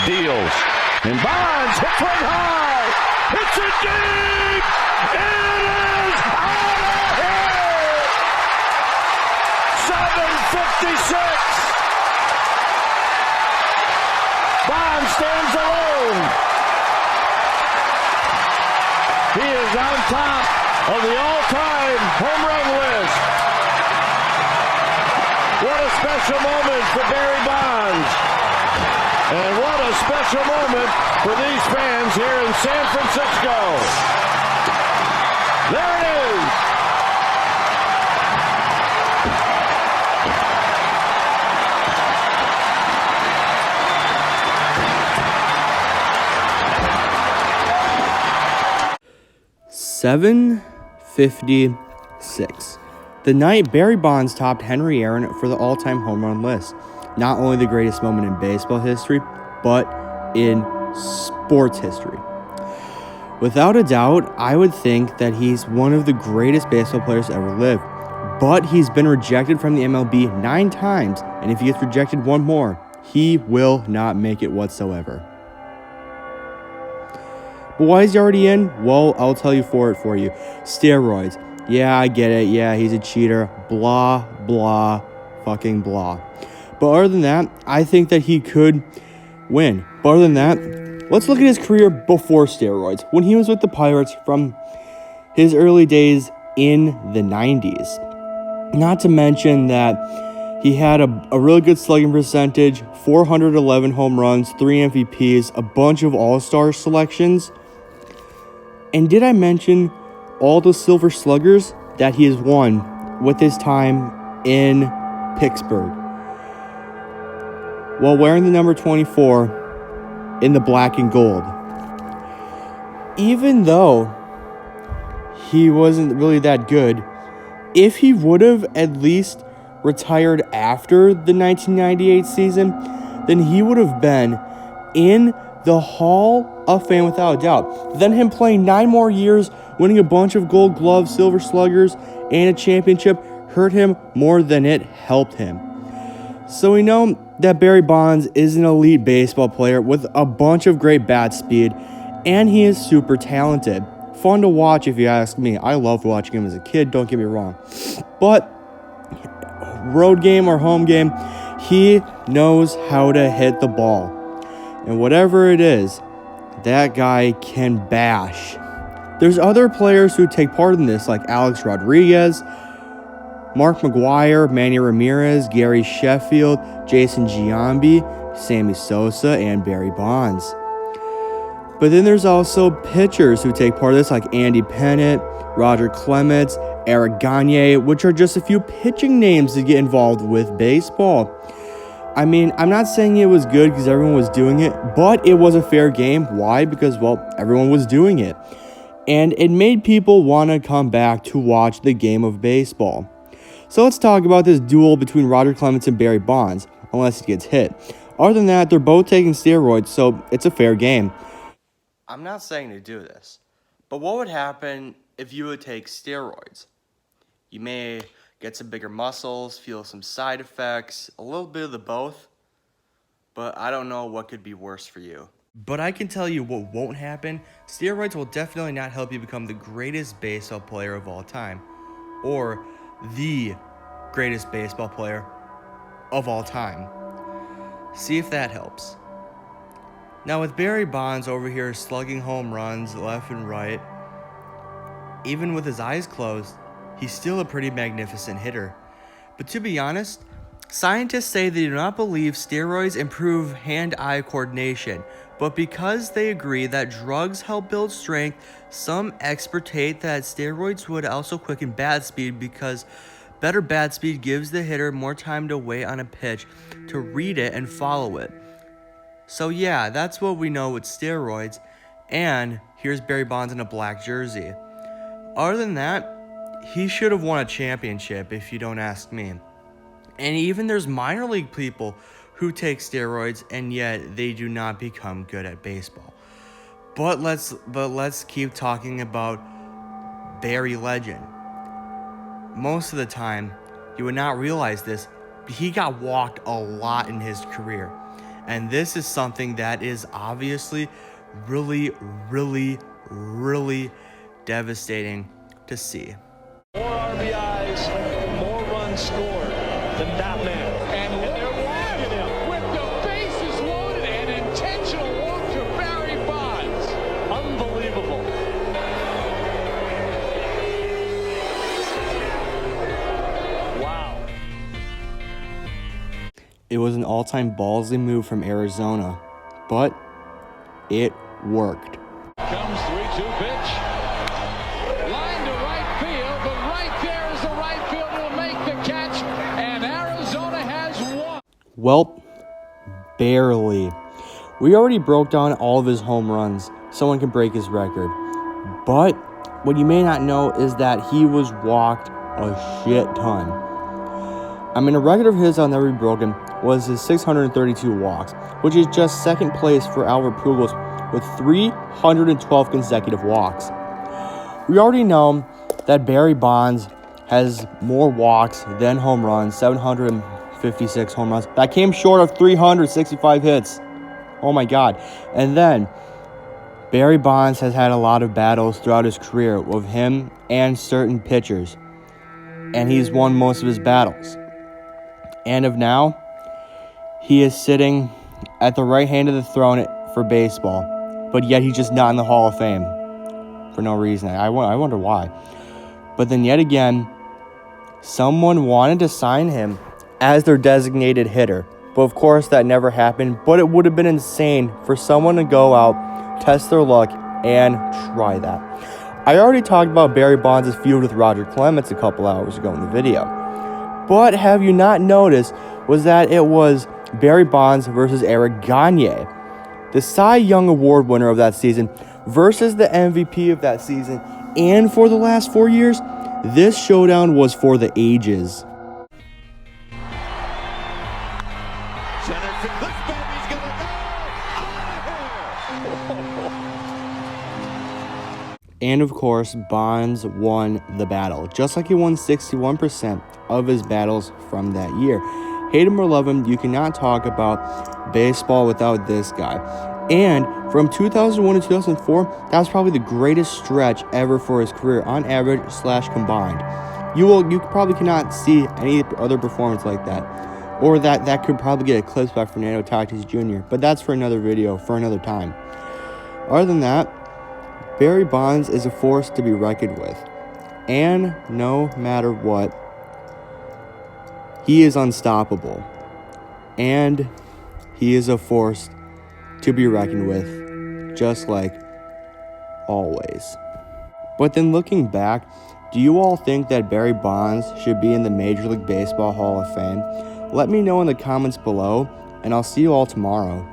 deals. And Bonds hits one high. It's a deep. It is out of here. 7:56. Bonds stands alone. He is on top of the all-time home run list. What a special moment for Barry Bonds. And what a special moment for these fans here in San Francisco. There it is. .756. The night Barry Bonds topped Henry Aaron for the all-time home run list. Not only the greatest moment in baseball history, but in sports history. Without a doubt, I would think that he's one of the greatest baseball players to ever live. But he's been rejected from the MLB 9 times, and if he gets rejected one more, he will not make it whatsoever. But why is he already in? Well, I'll tell you for you. Steroids. Yeah, I get it. Yeah, he's a cheater. Blah, blah, fucking blah. But other than that, I think that he could win. But other than that, let's look at his career before steroids. When he was with the Pirates from his early days in the 90s. Not to mention that he had a really good slugging percentage, 411 home runs, 3 MVPs, a bunch of all-star selections. And did I mention all the Silver Sluggers that he has won with his time in Pittsburgh? While wearing the number 24 in the black and gold. Even though he wasn't really that good, if he would have at least retired after the 1998 season, then he would have been in the Hall of Fame without a doubt. Then him playing 9 more years, winning a bunch of Gold Gloves, Silver Sluggers, and a championship hurt him more than it helped him. So we know that Barry Bonds is an elite baseball player with a bunch of great bat speed, and he is super talented. Fun to watch if you ask me. I loved watching him as a kid, don't get me wrong. But road game or home game, he knows how to hit the ball. And whatever it is, that guy can bash. There's other players who take part in this, like Alex Rodriguez, Mark McGwire, Manny Ramirez, Gary Sheffield, Jason Giambi, Sammy Sosa, and Barry Bonds. But then there's also pitchers who take part in this, like Andy Pettitte, Roger Clemens, Eric Gagne, which are just a few pitching names to get involved with baseball. I mean, I'm not saying it was good because everyone was doing it, but it was a fair game. Why? Because, well, everyone was doing it. And it made people want to come back to watch the game of baseball. So let's talk about this duel between Roger Clemens and Barry Bonds, unless he gets hit. Other than that, they're both taking steroids, so it's a fair game. I'm not saying to do this, but what would happen if you would take steroids? You may get some bigger muscles, feel some side effects, a little bit of the both, but I don't know what could be worse for you. But I can tell you what won't happen. Steroids will definitely not help you become the greatest baseball player of all time, or the greatest baseball player of all time. See if that helps. Now with Barry Bonds over here slugging home runs left and right, even with his eyes closed, he's still a pretty magnificent hitter. But to be honest, scientists say they do not believe steroids improve hand-eye coordination, but because they agree that drugs help build strength, some experts state that steroids would also quicken bat speed because better bat speed gives the hitter more time to wait on a pitch to read it and follow it. So yeah, that's what we know with steroids, and here's Barry Bonds in a black jersey. Other than that, he should have won a championship if you don't ask me. And even there's minor league people who take steroids and yet they do not become good at baseball. But let's keep talking about Barry Legend. Most of the time, you would not realize this, but he got walked a lot in his career. And this is something that is obviously really, really, really devastating to see. More RBIs, more runs scored than that man. And they're logging him with the bases loaded and intentional walk to Barry Bonds. Unbelievable. Wow. It was an all-time ballsy move from Arizona, but it worked. Comes 3-2 pitch. Line to right field, but right there is the right fielder to make the catch, and Arizona has won. Well, barely. We already broke down all of his home runs. Someone can break his record. But what you may not know is that he was walked a shit ton. I mean, a record of his I'll never be broken was his 632 walks, which is just second place for Albert Pujols with 312 consecutive walks. We already know that Barry Bonds has more walks than home runs, 756 home runs. That came short of 365 hits. Oh my God. And then Barry Bonds has had a lot of battles throughout his career with him and certain pitchers, and he's won most of his battles. And of now, he is sitting at the right hand of the throne for baseball, but yet he's just not in the Hall of Fame for no reason. I wonder why. But then yet again, someone wanted to sign him as their designated hitter. But of course, that never happened. But it would have been insane for someone to go out, test their luck, and try that. I already talked about Barry Bonds' feud with Roger Clemens a couple hours ago in the video. But have you not noticed was that it was Barry Bonds versus Eric Gagne, the Cy Young Award winner of that season, versus the MVP of that season. And for the last 4 years, this showdown was for the ages. Center field, this baby's gonna go out of here. And of course, Bonds won the battle, just like he won 61% of his battles from that year. Hate him or love him, you cannot talk about baseball without this guy. And from 2001 to 2004, that was probably the greatest stretch ever for his career on average / combined. You probably cannot see any other performance like that. Or that could probably get eclipsed by Fernando Tatis Jr. But that's for another video, for another time. Other than that, Barry Bonds is a force to be reckoned with. And no matter what, he is unstoppable. And he is a force to be reckoned with, just like always. But then looking back, do you all think that Barry Bonds should be in the Major League Baseball Hall of Fame? Let me know in the comments below, and I'll see you all tomorrow.